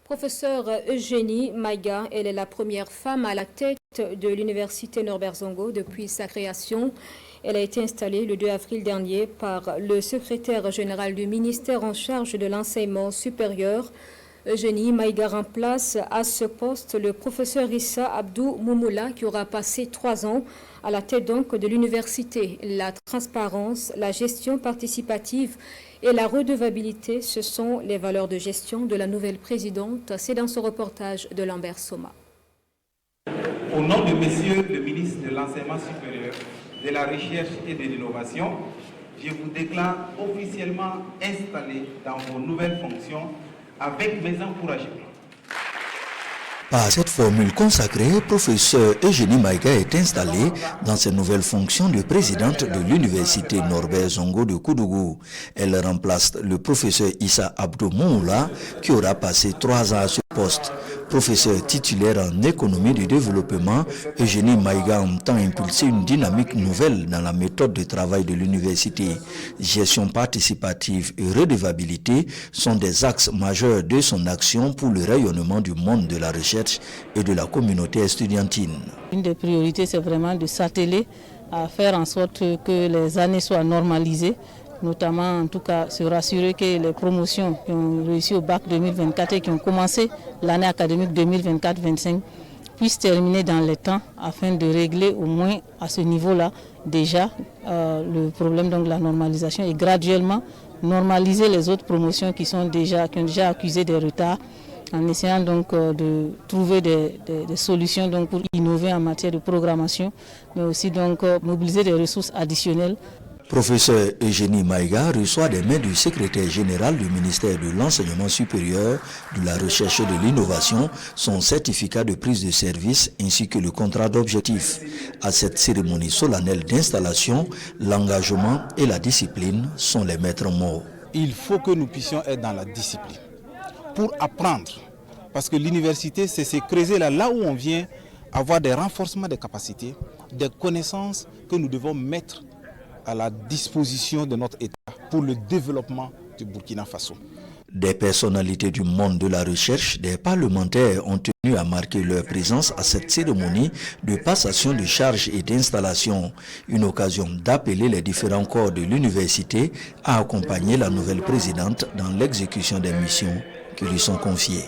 Professeure Eugénie Maïga, elle est la première femme à la tête de l'université Norbert Zongo depuis sa création. Elle a été installée le 2 avril dernier par le secrétaire général du ministère en charge de l'enseignement supérieur. Eugénie Maïga remplace à ce poste le professeur Issa Abdou Moumoula qui aura passé 3 ans à la tête donc de l'université. La transparence, la gestion participative et la redevabilité, ce sont les valeurs de gestion de la nouvelle présidente. C'est dans ce reportage de Lambert Soma. Au nom de Monsieur le ministre de l'Enseignement supérieur, de la Recherche et de l'Innovation, je vous déclare officiellement installé dans vos nouvelles fonctions avec mes encouragements. Par cette formule consacrée, professeur Eugénie Maïga est installée dans ses nouvelles fonctions de présidente de l'université Norbert Zongo de Koudougou. Elle remplace le professeur Issa Abdou Moumoula qui aura passé 3 ans à ce poste. Professeur titulaire en économie du développement, Eugénie Maïga entend impulser une dynamique nouvelle dans la méthode de travail de l'université. Gestion participative et redevabilité sont des axes majeurs de son action pour le rayonnement du monde de la recherche et de la communauté estudiantine. Une des priorités, c'est vraiment de s'atteler à faire en sorte que les années soient normalisées, notamment en tout cas se rassurer que les promotions qui ont réussi au bac 2024 et qui ont commencé l'année académique 2024-25 puissent terminer dans les temps afin de régler au moins à ce niveau-là déjà le problème de la normalisation et graduellement normaliser les autres promotions qui ont déjà accusé des retards en essayant donc de trouver des solutions donc pour innover en matière de programmation, mais aussi donc mobiliser des ressources additionnelles. Professeur Eugénie Maïga reçoit des mains du secrétaire général du ministère de l'Enseignement supérieur, de la Recherche et de l'Innovation, son certificat de prise de service ainsi que le contrat d'objectif. À cette cérémonie solennelle d'installation, l'engagement et la discipline sont les maîtres mots. Il faut que nous puissions être dans la discipline pour apprendre, parce que l'université, c'est se creuser là où on vient avoir des renforcements des capacités, des connaissances que nous devons mettre à la disposition de notre État pour le développement du Burkina Faso. Des personnalités du monde de la recherche, des parlementaires ont tenu à marquer leur présence à cette cérémonie de passation de charges et d'installation. Une occasion d'appeler les différents corps de l'université à accompagner la nouvelle présidente dans l'exécution des missions qui lui sont confiées.